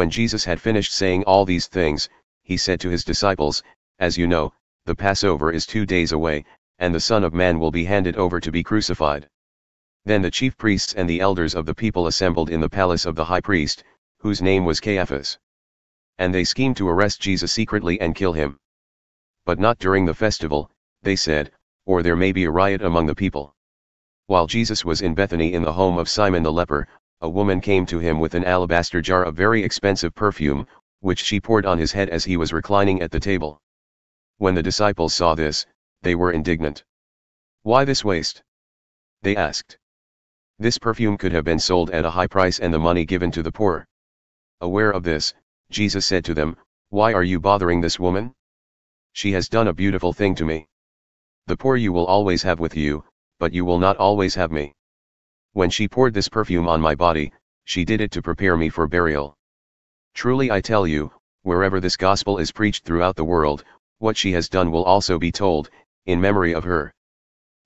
When Jesus had finished saying all these things, he said to his disciples, "As you know, the Passover is 2 days away, and the Son of Man will be handed over to be crucified." Then the chief priests and the elders of the people assembled in the palace of the high priest, whose name was Caiaphas. And they schemed to arrest Jesus secretly and kill him. But not during the festival, they said, or there may be a riot among the people. While Jesus was in Bethany in the home of Simon the Leper, a woman came to him with an alabaster jar of very expensive perfume, which she poured on his head as he was reclining at the table. When the disciples saw this, they were indignant. "Why this waste?" they asked. "This perfume could have been sold at a high price and the money given to the poor." Aware of this, Jesus said to them, "Why are you bothering this woman? She has done a beautiful thing to me. The poor you will always have with you, but you will not always have me. When she poured this perfume on my body, she did it to prepare me for burial. Truly I tell you, wherever this gospel is preached throughout the world, what she has done will also be told, in memory of her."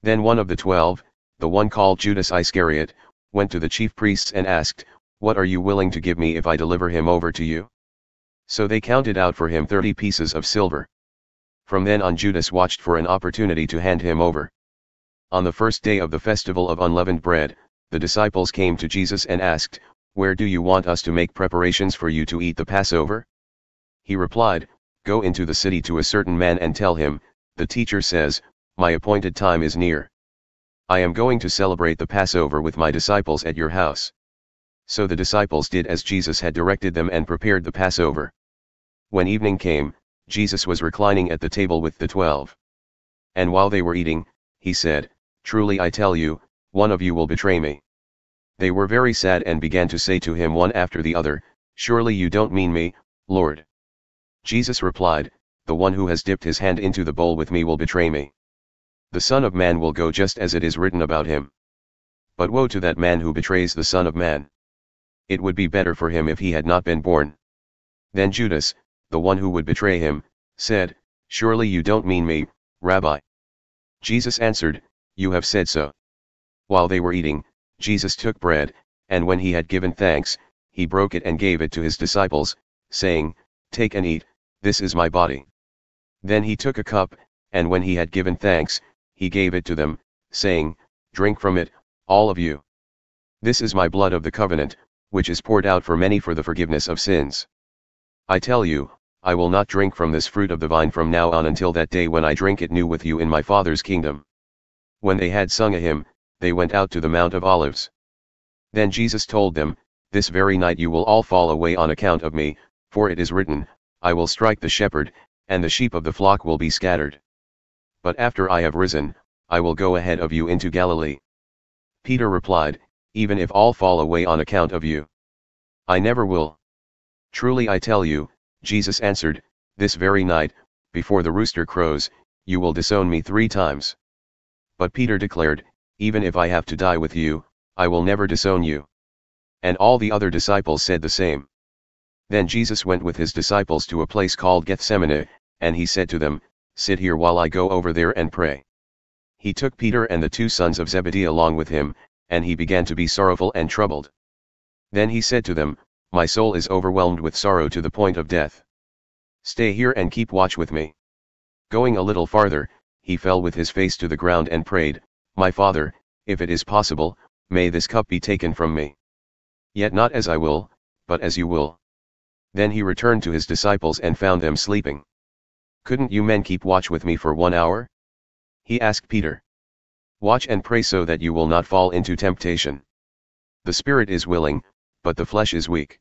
Then one of the 12, the one called Judas Iscariot, went to the chief priests and asked, "What are you willing to give me if I deliver him over to you?" So they counted out for him 30 pieces of silver. From then on Judas watched for an opportunity to hand him over. On the first day of the Festival of Unleavened Bread, the disciples came to Jesus and asked, "Where do you want us to make preparations for you to eat the Passover?" He replied, "Go into the city to a certain man and tell him, 'The teacher says, my appointed time is near. I am going to celebrate the Passover with my disciples at your house.'" So the disciples did as Jesus had directed them and prepared the Passover. When evening came, Jesus was reclining at the table with the 12. And while they were eating, he said, "Truly I tell you, one of you will betray me." They were very sad and began to say to him one after the other, "Surely you don't mean me, Lord." Jesus replied, "The one who has dipped his hand into the bowl with me will betray me. The Son of Man will go just as it is written about him. But woe to that man who betrays the Son of Man. It would be better for him if he had not been born." Then Judas, the one who would betray him, said, "Surely you don't mean me, Rabbi." Jesus answered, "You have said so." While they were eating, Jesus took bread, and when he had given thanks, he broke it and gave it to his disciples, saying, "Take and eat, this is my body." Then he took a cup, and when he had given thanks, he gave it to them, saying, "Drink from it, all of you. This is my blood of the covenant, which is poured out for many for the forgiveness of sins. I tell you, I will not drink from this fruit of the vine from now on until that day when I drink it new with you in my Father's kingdom." When they had sung a hymn, they went out to the Mount of Olives. Then Jesus told them, "This very night you will all fall away on account of me, for it is written, I will strike the shepherd, and the sheep of the flock will be scattered. But after I have risen, I will go ahead of you into Galilee." Peter replied, "Even if all fall away on account of you, I never will." "Truly I tell you," Jesus answered, "this very night, before the rooster crows, you will disown me 3 times. But Peter declared, "Even if I have to die with you, I will never disown you." And all the other disciples said the same. Then Jesus went with his disciples to a place called Gethsemane, and he said to them, "Sit here while I go over there and pray." He took Peter and the 2 sons of Zebedee along with him, and he began to be sorrowful and troubled. Then he said to them, "My soul is overwhelmed with sorrow to the point of death. Stay here and keep watch with me." Going a little farther, he fell with his face to the ground and prayed, "My Father, if it is possible, may this cup be taken from me. Yet not as I will, but as you will." Then he returned to his disciples and found them sleeping. "Couldn't you men keep watch with me for 1 hour?" he asked Peter. "Watch and pray so that you will not fall into temptation. The spirit is willing, but the flesh is weak."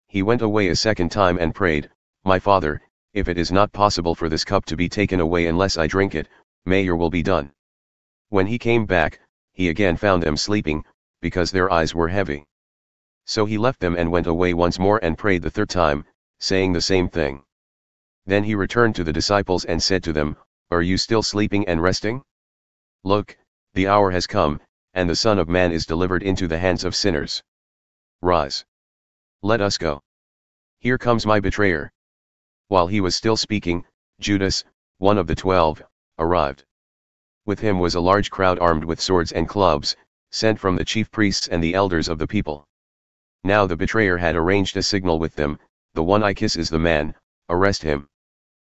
He went away a second time and prayed, "My Father, if it is not possible for this cup to be taken away unless I drink it, may your will be done." When he came back, he again found them sleeping, because their eyes were heavy. So he left them and went away once more and prayed the 3rd time, saying the same thing. Then he returned to the disciples and said to them, "Are you still sleeping and resting? Look, the hour has come, and the Son of Man is delivered into the hands of sinners. Rise. Let us go. Here comes my betrayer." While he was still speaking, Judas, one of the 12, arrived. With him was a large crowd armed with swords and clubs, sent from the chief priests and the elders of the people. Now the betrayer had arranged a signal with them, "The one I kiss is the man, arrest him."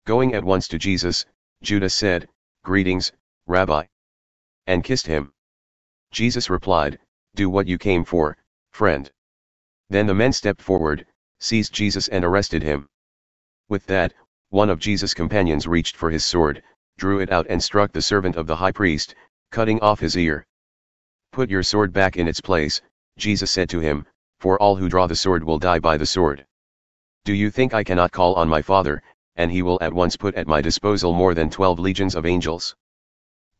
Going at once to Jesus, Judas said, "Greetings, Rabbi," and kissed him. Jesus replied, "Do what you came for, friend." Then the men stepped forward, seized Jesus and arrested him. With that, one of Jesus' companions reached for his sword, drew it out and struck the servant of the high priest, cutting off his ear. "Put your sword back in its place," Jesus said to him, "for all who draw the sword will die by the sword. Do you think I cannot call on my Father, and he will at once put at my disposal more than 12 legions of angels?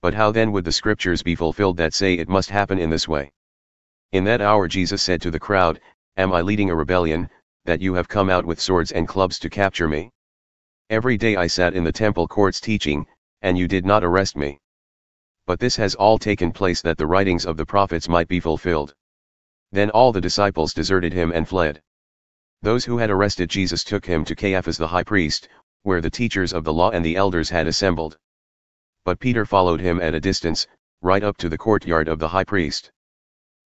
But how then would the scriptures be fulfilled that say it must happen in this way?" In that hour Jesus said to the crowd, "Am I leading a rebellion, that you have come out with swords and clubs to capture me? Every day I sat in the temple courts teaching, and you did not arrest me. But this has all taken place that the writings of the prophets might be fulfilled." Then all the disciples deserted him and fled. Those who had arrested Jesus took him to Caiaphas the high priest, where the teachers of the law and the elders had assembled. But Peter followed him at a distance, right up to the courtyard of the high priest.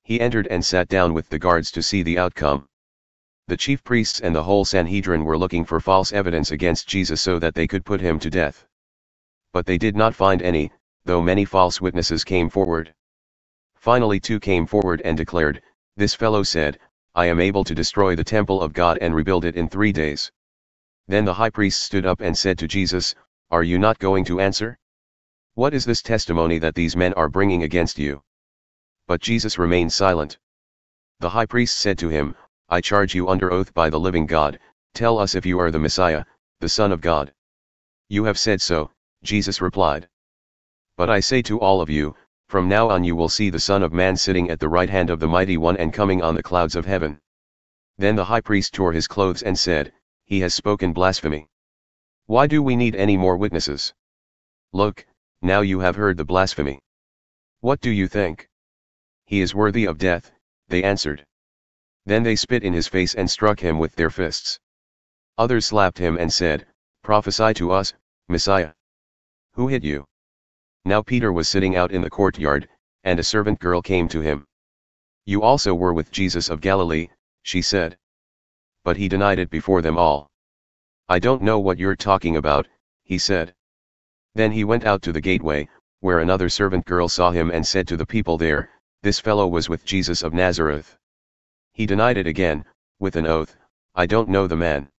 He entered and sat down with the guards to see the outcome. The chief priests and the whole Sanhedrin were looking for false evidence against Jesus so that they could put him to death. But they did not find any, though many false witnesses came forward. Finally 2 came forward and declared, "This fellow said, I am able to destroy the temple of God and rebuild it in 3 days. Then the high priest stood up and said to Jesus, "Are you not going to answer? What is this testimony that these men are bringing against you?" But Jesus remained silent. The high priest said to him, "I charge you under oath by the living God, tell us if you are the Messiah, the Son of God." "You have said so," Jesus replied. "But I say to all of you, from now on you will see the Son of Man sitting at the right hand of the Mighty One and coming on the clouds of heaven." Then the high priest tore his clothes and said, "He has spoken blasphemy. Why do we need any more witnesses? Look, now you have heard the blasphemy. What do you think?" "He is worthy of death," they answered. Then they spit in his face and struck him with their fists. Others slapped him and said, "Prophesy to us, Messiah. Who hit you?" Now Peter was sitting out in the courtyard, and a servant girl came to him. "You also were with Jesus of Galilee," she said. But he denied it before them all. "I don't know what you're talking about," he said. Then he went out to the gateway, where another servant girl saw him and said to the people there, "This fellow was with Jesus of Nazareth." He denied it again, with an oath, "I don't know the man."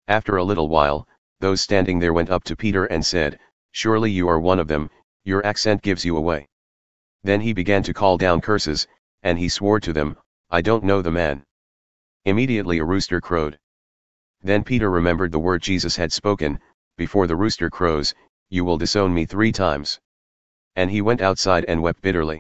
After a little while, those standing there went up to Peter and said, "Surely you are one of them, your accent gives you away." Then he began to call down curses, and he swore to them, "I don't know the man." Immediately a rooster crowed. Then Peter remembered the word Jesus had spoken, "Before the rooster crows, you will disown me 3 times." And he went outside and wept bitterly.